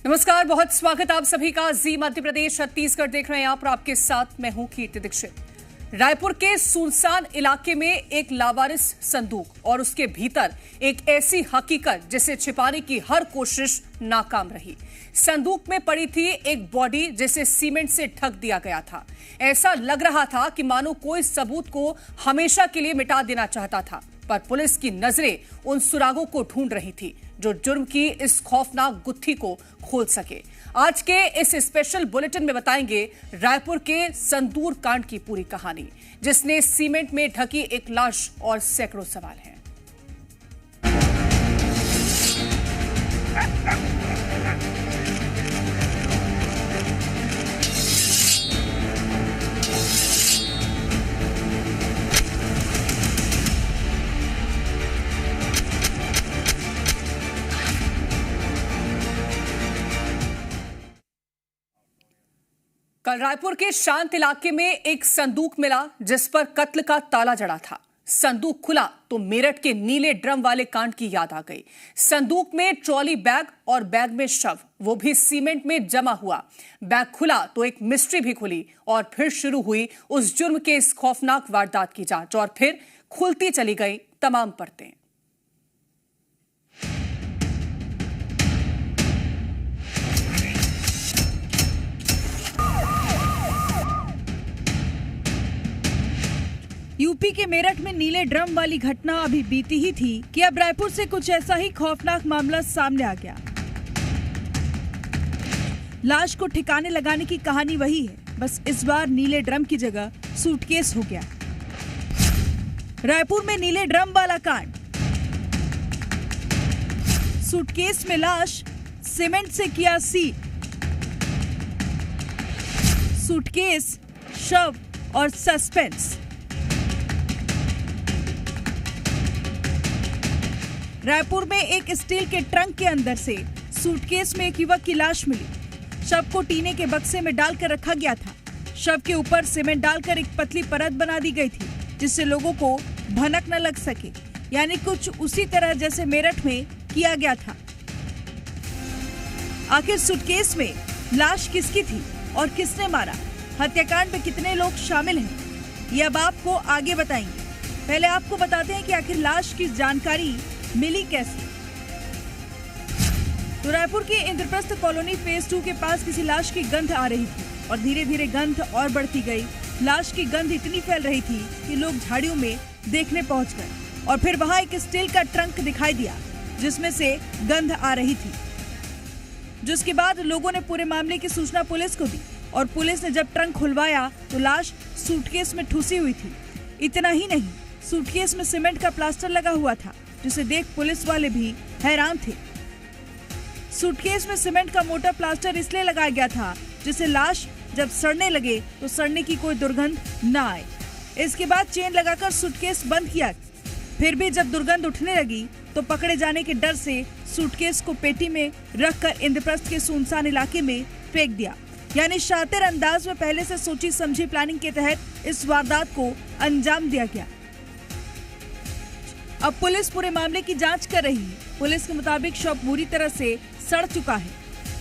नमस्कार, बहुत स्वागत आप सभी का। जी मध्य प्रदेश छत्तीसगढ़ देख रहे हैं आप और आपके साथ मैं हूं कीर्ति दीक्षित। रायपुर के सुनसान इलाके में एक लावारिस संदूक और उसके भीतर एक ऐसी हकीकत जिसे छिपाने की हर कोशिश नाकाम रही। संदूक में पड़ी थी एक बॉडी जिसे सीमेंट से ढक दिया गया था। ऐसा लग रहा था कि मानो कोई सबूत को हमेशा के लिए मिटा देना चाहता था, पर पुलिस की नजरें उन सुरागों को ढूंढ रही थी जो जुर्म की इस खौफनाक गुत्थी को खोल सके। आज के इस स्पेशल बुलेटिन में बताएंगे रायपुर के संदूर कांड की पूरी कहानी, जिसने सीमेंट में ढकी एक लाश और सैकड़ों सवाल हैं। कल रायपुर के शांत इलाके में एक संदूक मिला जिस पर कत्ल का ताला जड़ा था। संदूक खुला तो मेरठ के नीले ड्रम वाले कांड की याद आ गई। संदूक में ट्रॉली बैग और बैग में शव, वो भी सीमेंट में जमा हुआ। बैग खुला तो एक मिस्ट्री भी खुली और फिर शुरू हुई उस जुर्म के इस खौफनाक वारदात की जांच, और फिर खुलती चली गई तमाम परतें। यूपी के मेरठ में नीले ड्रम वाली घटना अभी बीती ही थी कि अब रायपुर से कुछ ऐसा ही खौफनाक मामला सामने आ गया। लाश को ठिकाने लगाने की कहानी वही है, बस इस बार नीले ड्रम की जगह सूटकेस हो गया। रायपुर में नीले ड्रम वाला कांड। सूटकेस में लाश, सीमेंट से किया सील। सूटकेस, शव और सस्पेंस। रायपुर में एक स्टील के ट्रंक के अंदर से सूटकेस में एक युवक की लाश मिली। शव को टीने के बक्से में डालकर रखा गया था। शव के ऊपर सीमेंट डालकर एक पतली परत बना दी गई थी जिससे लोगों को भनक न लग सके, यानी कुछ उसी तरह जैसे मेरठ में किया गया था। आखिर सूटकेस में लाश किसकी थी और किसने मारा? हत्याकांड में कितने लोग शामिल हैं, ये अब आपको आगे बताएंगे। पहले आपको बताते हैं कि आखिर लाश की जानकारी मिली कैसे। तो रायपुर की इंद्रप्रस्थ कॉलोनी फेज 2 के पास किसी लाश की गंध आ रही थी और धीरे धीरे गंध और बढ़ती गई। लाश की गंध इतनी फैल रही थी कि लोग झाड़ियों में देखने पहुंच गए और फिर वहां एक स्टील का ट्रंक दिखाई दिया जिसमें से गंध आ रही थी, जिसके बाद लोगों ने पूरे मामले की सूचना पुलिस को दी और पुलिस ने जब ट्रंक खुलवाया तो लाश सूटकेस में ठूसी हुई थी। इतना ही नहीं, सूटकेस में सीमेंट का प्लास्टर लगा हुआ था जिसे देख पुलिस वाले भी हैरान थे। सूटकेस में सीमेंट का मोटा प्लास्टर इसलिए लगाया गया था जिससे लाश जब सड़ने लगे तो सड़ने की कोई दुर्गंध न आए। इसके बाद चेन लगाकर सूटकेस बंद किया। फिर भी जब दुर्गंध उठने लगी तो पकड़े जाने के डर से सूटकेस को पेटी में रखकर इंद्रप्रस्थ के सुनसान इलाके में फेंक दिया। यानी शातिर अंदाज में पहले से सोची समझी प्लानिंग के तहत इस वारदात को अंजाम दिया गया। अब पुलिस पूरे मामले की जांच कर रही है। पुलिस के मुताबिक शव बुरी तरह से सड़ चुका है,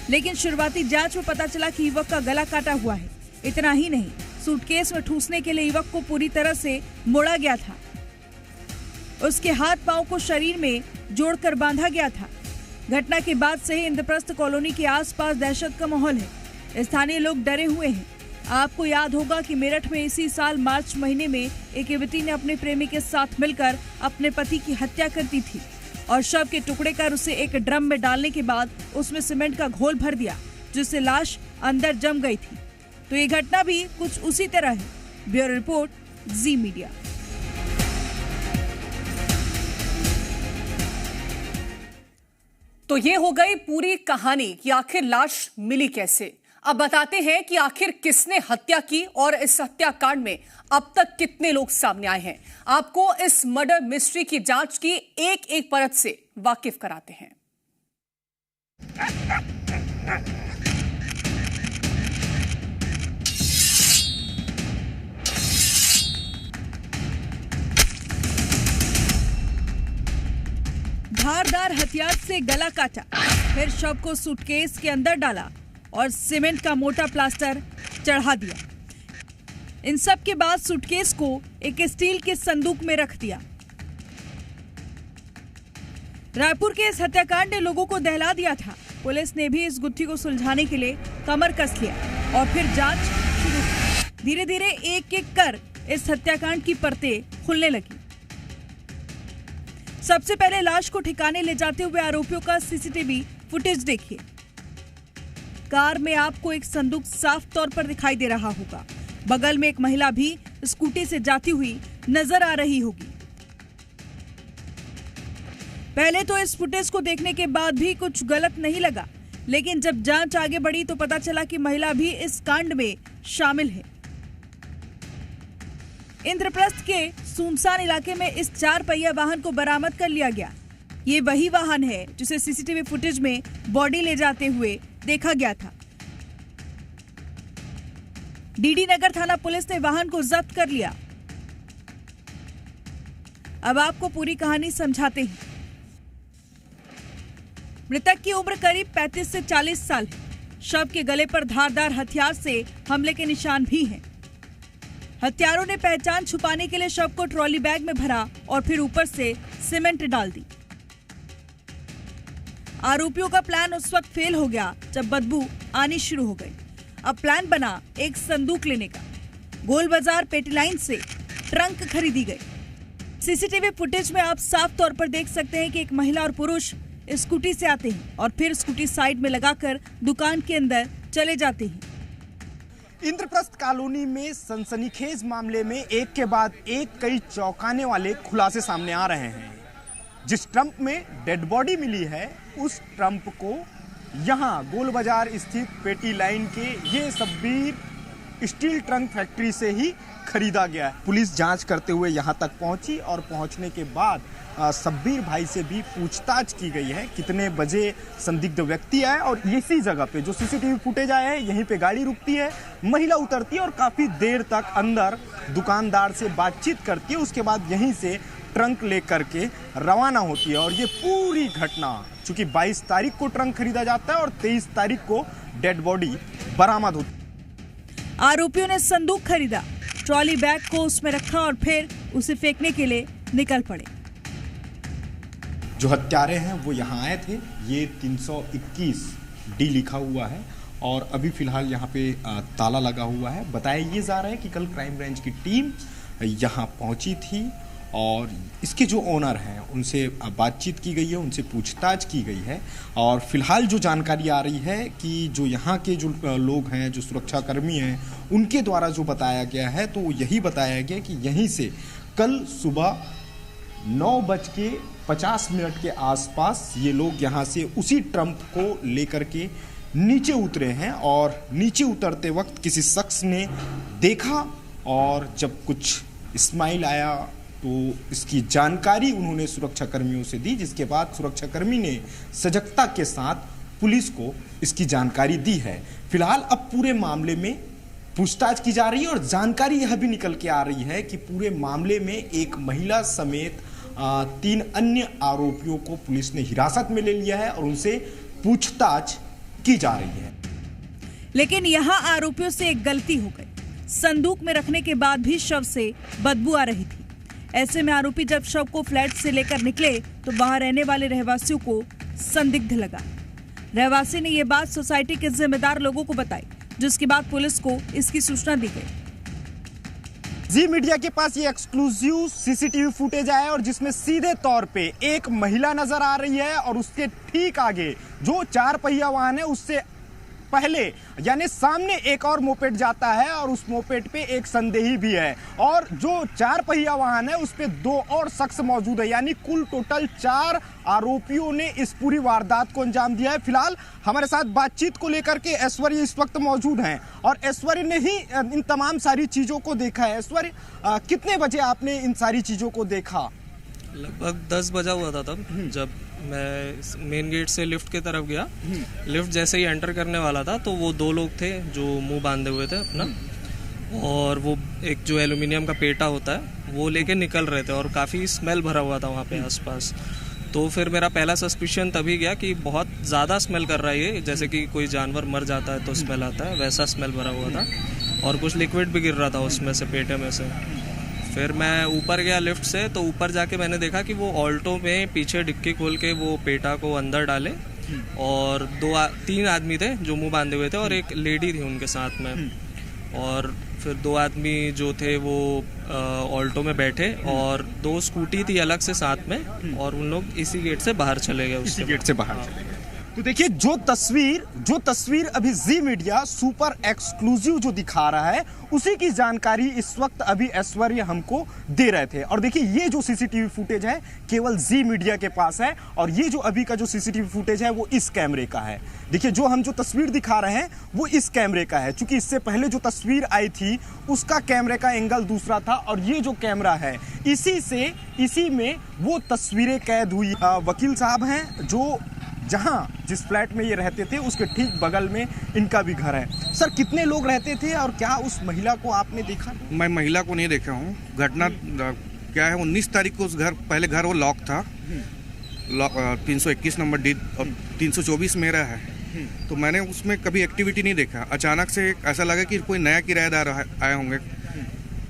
लेकिन शुरुआती जांच में पता चला कि युवक का गला काटा हुआ है। इतना ही नहीं, सूटकेस में ठूसने के लिए युवक को पूरी तरह से मोड़ा गया था। उसके हाथ पांव को शरीर में जोड़कर बांधा गया था। घटना के बाद से ही इंद्रप्रस्थ कॉलोनी के आसपास दहशत का माहौल है। स्थानीय लोग डरे हुए हैं। आपको याद होगा कि मेरठ में इसी साल मार्च महीने में एक युवती ने अपने प्रेमी के साथ मिलकर अपने पति की हत्या कर दी थी और शव के टुकड़े कर उसे एक ड्रम में डालने के बाद उसमें सीमेंट का घोल भर दिया जिससे लाश अंदर जम गई थी। तो ये घटना भी कुछ उसी तरह है। ब्यूरो रिपोर्ट, जी मीडिया। तो ये हो गई पूरी कहानी कि आखिर लाश मिली कैसे। अब बताते हैं कि आखिर किसने हत्या की और इस हत्याकांड में अब तक कितने लोग सामने आए हैं। आपको इस मर्डर मिस्ट्री की जांच की एक एक परत से वाकिफ कराते हैं। धारदार धारदार हथियार से गला काटा, फिर शव को सूटकेस के अंदर डाला और सीमेंट का मोटा प्लास्टर चढ़ा दिया। इन सब के बाद सूटकेस को एक स्टील के संदूक में रख दिया। रायपुर के इस हत्याकांड ने लोगों को दहला दिया था। पुलिस ने भी इस गुत्थी को सुलझाने के लिए कमर कस लिया और फिर जांच शुरू की। धीरे धीरे एक एक कर इस हत्याकांड की परतें खुलने लगी। सबसे पहले लाश को ठिकाने ले जाते हुए आरोपियों का सीसीटीवी फुटेज देखिए। कार में आपको एक संदूक साफ तौर पर दिखाई दे रहा होगा। बगल में एक महिला भी स्कूटी से जाती हुई नजर आ रही होगी। पहले तो इस फुटेज को देखने के बाद भी कुछ गलत नहीं लगा, लेकिन जब जांच आगे बढ़ी तो पता चला कि महिला भी इस कांड में शामिल है। इंद्रप्रस्थ के सुनसान इलाके में इस 4 पहिया वाहन को बरामद कर लिया गया। ये वही वाहन है जिसे सीसीटीवी फुटेज में बॉडी ले जाते हुए देखा गया था। डीडी नगर थाना पुलिस ने वाहन को जब्त कर लिया। अब आपको पूरी कहानी समझाते हैं। मृतक की उम्र करीब 35 से 40 साल है। शव के गले पर धारदार हथियार से हमले के निशान भी हैं। हत्यारों ने पहचान छुपाने के लिए शव को ट्रॉली बैग में भरा और फिर ऊपर से सीमेंट डाल दी। आरोपियों का प्लान उस वक्त फेल हो गया जब बदबू आनी शुरू हो गई। अब प्लान बना एक संदूक लेने का। गोल बाजार पेटी लाइन से ट्रंक खरीदी गई। सीसीटीवी फुटेज में आप साफ तौर पर देख सकते हैं कि एक महिला और पुरुष स्कूटी से आते हैं और फिर स्कूटी साइड में लगाकर दुकान के अंदर चले जाते हैं। इंद्रप्रस्थ कॉलोनी में सनसनीखेज मामले में एक के बाद एक कई चौंकाने वाले खुलासे सामने आ रहे हैं। जिस ट्रंप में डेड बॉडी मिली है उस ट्रंप को यहां गोल बाजार स्थित पेटी लाइन के ये सब्बीर स्टील ट्रंक फैक्ट्री से ही खरीदा गया है। पुलिस जांच करते हुए यहां तक पहुंची और पहुंचने के बाद सब्बीर भाई से भी पूछताछ की गई है कितने बजे संदिग्ध व्यक्ति आए और इसी जगह पे जो सीसीटीवी फुटेज आया है यहीं पे गाड़ी रुकती है, महिला उतरती है और काफी देर तक अंदर दुकानदार से बातचीत करती है। उसके बाद यहीं से ट्रंक लेकर के रवाना होती है और ये पूरी घटना चूंकि 22 तारीख को ट्रंक खरीदा जाता है और 23 तारीख को डेड बॉडी बरामद होती है। आरोपियों ने संदूक खरीदा, ट्रॉली बैग को उसमें रखा और फिर उसे फेंकने के लिए निकल पड़े। जो हत्यारे हैं वो यहाँ आए थे। ये 321 डी लिखा हुआ है और अभी फिलहाल यहाँ पे ताला लगा हुआ है। बताया ये जा रहा है कि कल क्राइम ब्रांच की टीम यहाँ पहुँची थी और इसके जो ओनर हैं उनसे बातचीत की गई है, उनसे पूछताछ की गई है और फिलहाल जो जानकारी आ रही है कि जो यहाँ के जो लोग हैं, जो सुरक्षाकर्मी हैं, उनके द्वारा जो बताया गया है तो यही बताया गया कि यहीं से कल सुबह 9:50 के आसपास ये लोग यहाँ से उसी ट्रंप को लेकर के नीचे उतरे हैं और नीचे उतरते वक्त किसी शख्स ने देखा और जब कुछ स्माइल आया तो इसकी जानकारी उन्होंने सुरक्षाकर्मियों से दी, जिसके बाद सुरक्षाकर्मी ने सजगता के साथ पुलिस को इसकी जानकारी दी है। फिलहाल अब पूरे मामले में पूछताछ की जा रही है और जानकारी यह भी निकल के आ रही है कि पूरे मामले में एक महिला समेत 3 अन्य आरोपियों को पुलिस ने हिरासत में ले लिया है और उनसे पूछताछ की जा रही है। लेकिन यहाँ आरोपियों से एक गलती हो गई। संदूक में रखने के बाद भी शव से बदबू आ रही थी। ऐसे में आरोपी जब शव को फ्लैट से लेकर निकले तो वहां रहने वाले रहवासियों को संदिग्ध लगा। रहवासी ने यह बात सोसाइटी के जिम्मेदार लोगों को बताई, जिसके बाद पुलिस को इसकी सूचना दी गई। जी मीडिया के पास ये एक्सक्लूसिव सीसीटीवी फुटेज आया और जिसमें सीधे तौर पे एक महिला नजर आ रही है और उसके ठीक आगे जो 4 पहिया वाहन है उससे पहले यानी सामने एक और मोपेड जाता है और उस मोपेड पे एक संदेही भी है और जो 4 पहिया वाहन है उस पे 2 और शख्स मौजूद है, यानी कुल टोटल 4 आरोपियों ने इस पूरी वारदात को अंजाम दिया है। फिलहाल हमारे साथ बातचीत को लेकर के ऐश्वर्य इस वक्त मौजूद हैं और ऐश्वर्य ने ही इन तमाम सारी चीजों को देखा है। ऐश्वर्य, कितने बजे आपने इन सारी चीजों को देखा? लगभग 10 बजा हुआ था तब, जब मैं मेन गेट से लिफ्ट की तरफ गया। लिफ्ट जैसे ही एंटर करने वाला था तो वो 2 लोग थे जो मुंह बांधे हुए थे अपना, और वो एक जो एल्यूमिनियम का पेटा होता है वो लेके निकल रहे थे और काफ़ी स्मेल भरा हुआ था वहाँ पे आसपास। तो फिर मेरा पहला सस्पिशन तभी गया कि बहुत ज़्यादा स्मेल कर रहा है ये, जैसे कि कोई जानवर मर जाता है तो स्मेल आता है, वैसा स्मेल भरा हुआ था और कुछ लिक्विड भी गिर रहा था उसमें से, पेटे में से। फिर मैं ऊपर गया लिफ्ट से, तो ऊपर जाके मैंने देखा कि वो ऑल्टो में पीछे डिक्की खोल के वो पेटा को अंदर डाले और 3 आदमी थे जो मुंह बांधे हुए थे और एक लेडी थी उनके साथ में। और फिर 2 आदमी जो थे वो ऑल्टो में बैठे और 2 स्कूटी थी अलग से साथ में और उन लोग इसी गेट से बाहर चले गए। इसी गेट से बाहर चले गए। तो देखिए जो तस्वीर अभी जी मीडिया सुपर एक्सक्लूसिव जो दिखा रहा है, उसी की जानकारी इस वक्त अभी ऐश्वर्य हमको दे रहे थे। और देखिए ये जो सीसीटीवी फुटेज है केवल जी मीडिया के पास है और ये जो अभी का जो सीसीटीवी फुटेज है वो इस कैमरे का है। देखिए जो हम जो तस्वीर दिखा रहे हैं वो इस कैमरे का है, क्योंकि इससे पहले जो तस्वीर आई थी उसका कैमरे का एंगल दूसरा था और ये जो कैमरा है इसी में वो तस्वीरें कैद हुई। वकील साहब हैं जो जिस फ्लैट में ये रहते थे उसके ठीक बगल में इनका भी घर है। सर कितने लोग रहते थे और क्या उस महिला को आपने देखा? मैं महिला को नहीं देखा हूँ। घटना क्या है, 19 तारीख को उस पहले घर वो लॉक था, 321 नंबर डी और 324 मेरा है, तो मैंने उसमें कभी एक्टिविटी नहीं देखा। अचानक से ऐसा लगा कि कोई नया किराएदार आए होंगे।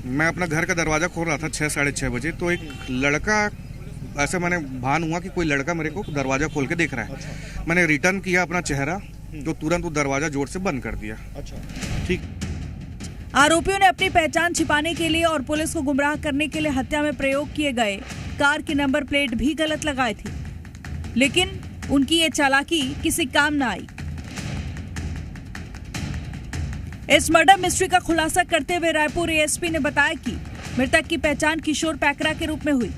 मैं अपना घर का दरवाज़ा खोल रहा था 6 साढ़े 6 बजे, तो एक लड़का, ऐसे मैंने भान हुआ कि कोई लड़का मेरे को दरवाज़ा खोल के देख रहा है। मैंने रिटर्न किया अपना चेहरा, तो तुरंत वो दरवाज़ा जोर से बंद कर दिया। ठीक। आरोपियों ने अपनी पहचान छिपाने के लिए और पुलिस को गुमराह करने के लिए हत्या में प्रयोग किए गए कार की नंबर प्लेट भी गलत लगाई थी, लेकिन उनकी ये चालाकी किसी काम न आई। इस मर्डर मिस्ट्री का खुलासा करते हुए रायपुर एएसपी ने बताया कि मृतक की पहचान किशोर पैकरा के रूप में हुई।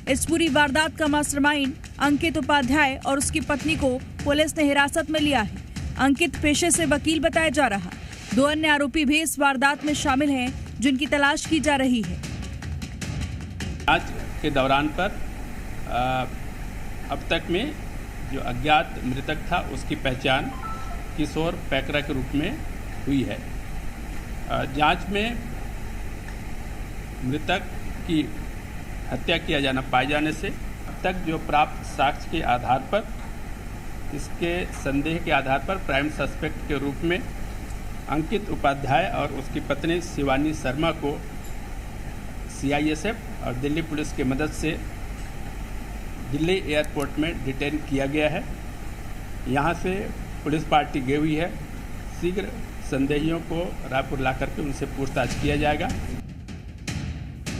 इस पूरी वारदात का मास्टरमाइंड अंकित उपाध्याय और उसकी पत्नी को पुलिस ने हिरासत में लिया है। अंकित पेशे से वकील बताया जा रहा। 2 अन्य आरोपी भी इस वारदात में शामिल हैं, जिनकी तलाश की जा रही है। आज के दौरान पर अब तक में जो अज्ञात मृतक था उसकी पहचान किशोर पैकरा के रूप में हुई है। जांच में मृतक की हत्या किया जाना पाए जाने से अब तक जो प्राप्त साक्ष्य के आधार पर, इसके संदेह के आधार पर प्राइम सस्पेक्ट के रूप में अंकित उपाध्याय और उसकी पत्नी शिवानी शर्मा को CISF और दिल्ली पुलिस की मदद से दिल्ली एयरपोर्ट में डिटेन किया गया है। यहाँ से पुलिस पार्टी गई हुई है। शीघ्र संदेहियों को रायपुर ला करके उनसे पूछताछ किया जाएगा।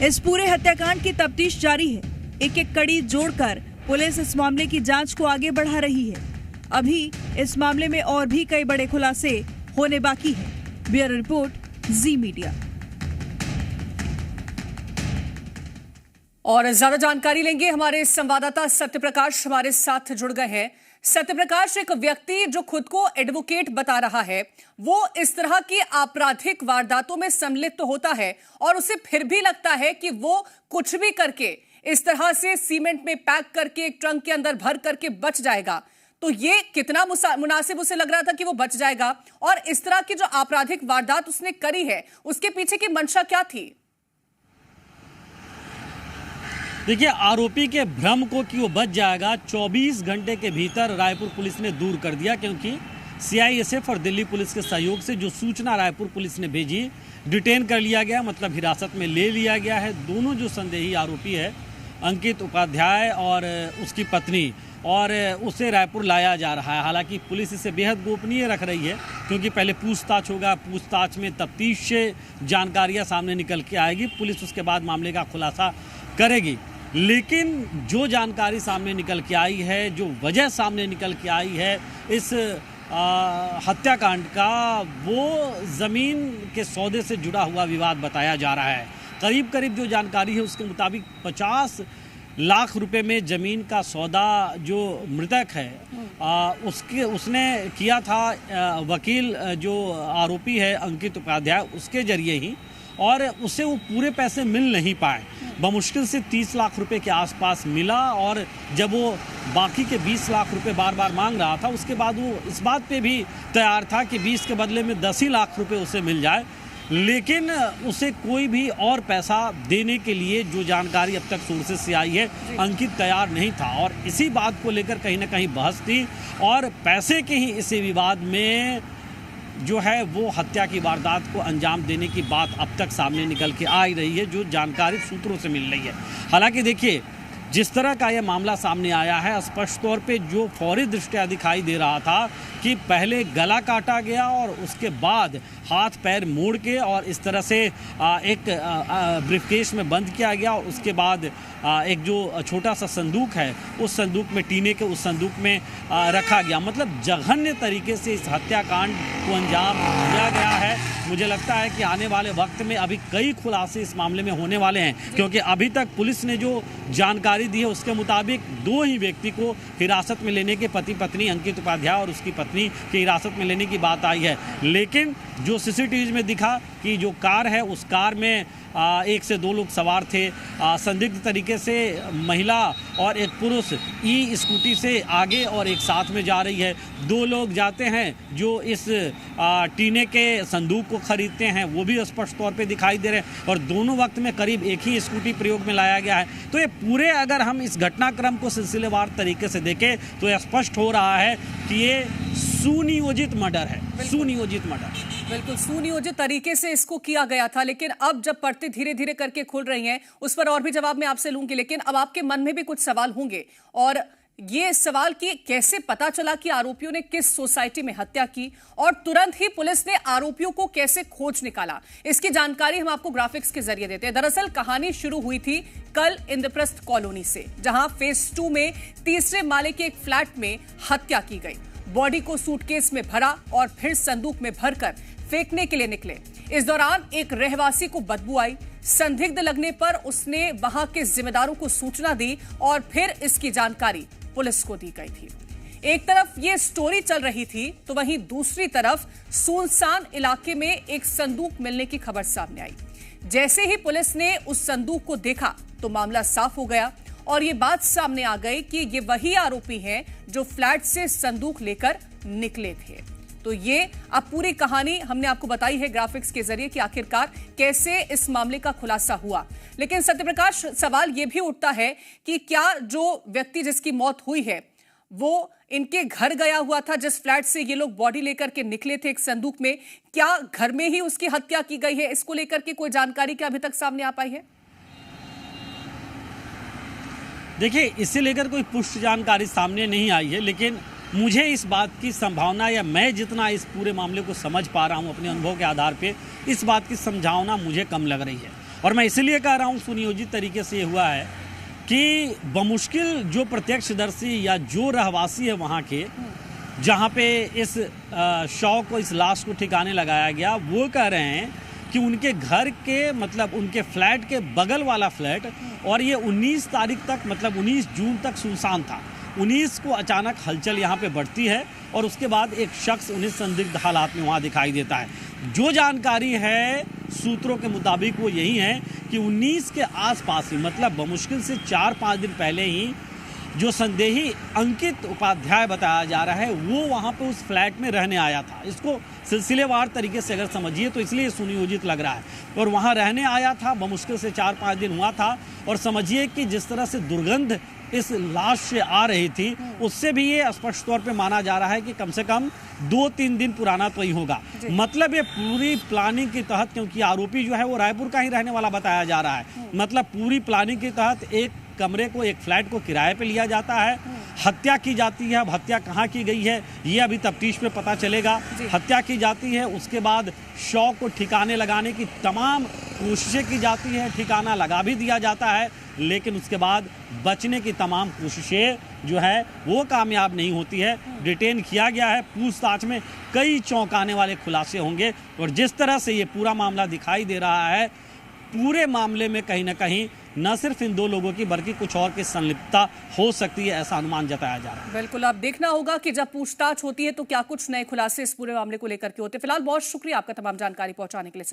इस पूरे हत्याकांड की तफ्तीश जारी है। एक एक कड़ी जोड़कर पुलिस इस मामले की जांच को आगे बढ़ा रही है। अभी इस मामले में और भी कई बड़े खुलासे होने बाकी है। ब्यूरो रिपोर्ट, जी मीडिया। और ज्यादा जानकारी लेंगे, हमारे संवाददाता सत्यप्रकाश हमारे साथ जुड़ गए हैं। सत्यप्रकाश, एक व्यक्ति जो खुद को एडवोकेट बता रहा है, वो इस तरह की आपराधिक वारदातों में सम्मिलित होता है और उसे फिर भी लगता है कि वो कुछ भी करके इस तरह से सीमेंट में पैक करके एक ट्रंक के अंदर भर करके बच जाएगा। तो ये कितना मुनासिब उसे लग रहा था कि वो बच जाएगा? और इस तरह की जो आपराधिक वारदात उसने करी है, उसके पीछे की मंशा क्या थी? देखिए, आरोपी के भ्रम को कि वो बच जाएगा 24 घंटे के भीतर रायपुर पुलिस ने दूर कर दिया, क्योंकि CISF और दिल्ली पुलिस के सहयोग से जो सूचना रायपुर पुलिस ने भेजी, डिटेन कर लिया गया, मतलब हिरासत में ले लिया गया है। दोनों जो संदेही आरोपी है, अंकित उपाध्याय और उसकी पत्नी, और उसे रायपुर लाया जा रहा है। हालांकि पुलिस इसे बेहद गोपनीय रख रही है, क्योंकि पहले पूछताछ होगा, पूछताछ में तफ्तीश से जानकारियाँ सामने निकल के आएगी, पुलिस उसके बाद मामले का खुलासा करेगी। लेकिन जो जानकारी सामने निकल के आई है, जो वजह सामने निकल के आई है इस हत्याकांड का, वो ज़मीन के सौदे से जुड़ा हुआ विवाद बताया जा रहा है। करीब करीब जो जानकारी है उसके मुताबिक 50 लाख रुपए में ज़मीन का सौदा जो मृतक है उसने किया था। वकील जो आरोपी है अंकित उपाध्याय, उसके जरिए ही, और उससे वो पूरे पैसे मिल नहीं पाए। बमुश्किल से 30 लाख रुपए के आसपास मिला, और जब वो बाकी के 20 लाख रुपए बार बार मांग रहा था, उसके बाद वो इस बात पे भी तैयार था कि 20 के बदले में 10 ही लाख रुपए उसे मिल जाए। लेकिन उसे कोई भी और पैसा देने के लिए, जो जानकारी अब तक सोर्सेस से आई है, अंकित तैयार नहीं था। और इसी बात को लेकर कहीं ना कहीं बहस थी और पैसे के ही इसी विवाद में जो है वो हत्या की वारदात को अंजाम देने की बात अब तक सामने निकल के आ ही रही है, जो जानकारी सूत्रों से मिल रही है। हालांकि देखिए, जिस तरह का यह मामला सामने आया है, स्पष्ट तौर पे जो फौरी दृष्टया दिखाई दे रहा था कि पहले गला काटा गया और उसके बाद हाथ पैर मोड़ के और इस तरह से एक ब्रीफकेस में बंद किया गया और उसके बाद एक जो छोटा सा संदूक है, उस संदूक में, टीने के उस संदूक में रखा गया। मतलब जघन्य तरीके से इस हत्याकांड को अंजाम दिया गया है। मुझे लगता है कि आने वाले वक्त में अभी कई खुलासे इस मामले में होने वाले हैं, क्योंकि अभी तक पुलिस ने जो जानकारी दी है उसके मुताबिक 2 ही व्यक्ति को हिरासत में लेने के, पति पत्नी अंकित उपाध्याय और उसकी पत्नी की हिरासत में लेने की बात आई है। लेकिन जो सीसीटीवी में दिखा कि जो कार है, उस कार में 1 से 2 लोग सवार थे। संदिग्ध तरीके से महिला और एक पुरुष स्कूटी से आगे और एक साथ में जा रही है। 2 लोग जाते हैं जो इस टीने के संदूक को खरीदते हैं, वो भी स्पष्ट तौर पे दिखाई दे रहे हैं और दोनों वक्त में करीब एक ही स्कूटी प्रयोग में लाया गया है। तो ये पूरे, अगर हम इस घटनाक्रम को सिलसिलेवार तरीके से देखें तो यह स्पष्ट हो रहा है कि ये सुनियोजित मर्डर है, सुनियोजित मर्डर। बिल्कुल सुनियोजित तरीके से इसको किया गया था। लेकिन अब जब परतें धीरे धीरे करके खुल रही हैं, उस पर और भी जवाब मैं आपसे लूंगी। लेकिन अब आपके मन में भी कुछ सवाल होंगे, और ये सवाल कि कैसे पता चला कि आरोपियों ने किस सोसाइटी में हत्या की और तुरंत ही पुलिस ने आरोपियों को कैसे खोज निकाला। इसकी जानकारी हम आपको ग्राफिक्स के जरिए देते हैं। दरअसल कहानी शुरू हुई थी कल इंद्रप्रस्थ कॉलोनी से, जहां फेज 2 में तीसरे माले के एक फ्लैट में हत्या की गई। बॉडी को सूटकेस में भरा और फिर संदूक में भरकर फेंकने के लिए निकले। इस दौरान एक रहवासी को बदबू आई। संदिग्ध लगने पर उसने वहां के जिम्मेदारों को सूचना दी और फिर इसकी जानकारी पुलिस को दी गई थी। एक तरफ ये स्टोरी चल रही थी तो वहीं दूसरी तरफ सुनसान इलाके में एक संदूक मिलने की खबर सामने आई। जैसे ही पुलिस ने उस संदूक को देखा तो मामला साफ हो गया और ये बात सामने आ गई कि ये वही आरोपी हैं जो फ्लैट से संदूक लेकर निकले थे। तो ये अब पूरी कहानी हमने आपको बताई है ग्राफिक्स के जरिए कि आखिरकार कैसे इस मामले का खुलासा हुआ। लेकिन सत्यप्रकाश, सवाल ये भी उठता है कि क्या जो व्यक्ति जिसकी मौत हुई है वो इनके घर गया हुआ था, जिस फ्लैट से ये लोग बॉडी लेकर के निकले थे एक संदूक में, क्या घर में ही उसकी हत्या की गई है? इसको लेकर के कोई जानकारी क्या अभी तक सामने आ पाई है? देखिए, इससे लेकर कोई पुष्ट जानकारी सामने नहीं आई है, लेकिन मुझे इस बात की संभावना, या मैं जितना इस पूरे मामले को समझ पा रहा हूं अपने अनुभव के आधार पे, इस बात की संभावना मुझे कम लग रही है। और मैं इसलिए कह रहा हूं सुनियोजित तरीके से ये हुआ है कि बमुश्किल जो प्रत्यक्षदर्शी या जो रहवासी है वहाँ के, जहाँ पे इस शव को, इस लाश को ठिकाने लगाया गया, वो कह रहे हैं कि उनके घर के, मतलब उनके फ्लैट के बगल वाला फ्लैट, और ये 19 तारीख तक, मतलब 19 जून तक सुनसान था। 19 को अचानक हलचल यहाँ पे बढ़ती है और उसके बाद एक शख्स उन्हें संदिग्ध हालात में वहाँ दिखाई देता है। जो जानकारी है सूत्रों के मुताबिक वो यही है कि 19 के आसपास ही, मतलब बमुश्किल से 4-5 दिन पहले ही, जो संदेही अंकित उपाध्याय बताया जा रहा है वो वहाँ पे उस फ्लैट में रहने आया था। इसको सिलसिलेवार तरीके से अगर समझिए तो इसलिए सुनियोजित लग रहा है। और वहाँ रहने आया था, बमुश्किल से 4-5 दिन हुआ था, और समझिए कि जिस तरह से दुर्गंध इस लाश से आ रही थी, उससे भी ये स्पष्ट तौर पे माना जा रहा है कि कम से कम 2-3 दिन पुराना तो ही होगा। मतलब ये पूरी प्लानिंग के तहत, क्योंकि आरोपी जो है वो रायपुर का ही रहने वाला बताया जा रहा है, मतलब पूरी प्लानिंग के तहत एक कमरे को, एक फ्लैट को किराए पे लिया जाता है, हत्या की जाती है। अब हत्या कहाँ की गई है ये अभी तफ्तीश में पता चलेगा। हत्या की जाती है, उसके बाद शव को ठिकाने लगाने की तमाम कोशिशें की जाती है, ठिकाना लगा भी दिया जाता है, लेकिन उसके बाद बचने की तमाम कोशिशें जो है वो कामयाब नहीं होती है। डिटेन किया गया है, पूछताछ में कई चौंकाने वाले खुलासे होंगे। और जिस तरह से ये पूरा मामला दिखाई दे रहा है, पूरे मामले में कहीं ना कहीं न सिर्फ इन 2 लोगों की बल्कि कुछ और की संलिप्तता हो सकती है, ऐसा अनुमान जताया जा रहा है। बिल्कुल, अब देखना होगा कि जब पूछताछ होती है तो क्या कुछ नए खुलासे इस पूरे मामले को लेकर के होते। फिलहाल बहुत शुक्रिया आपका तमाम जानकारी पहुंचाने के लिए।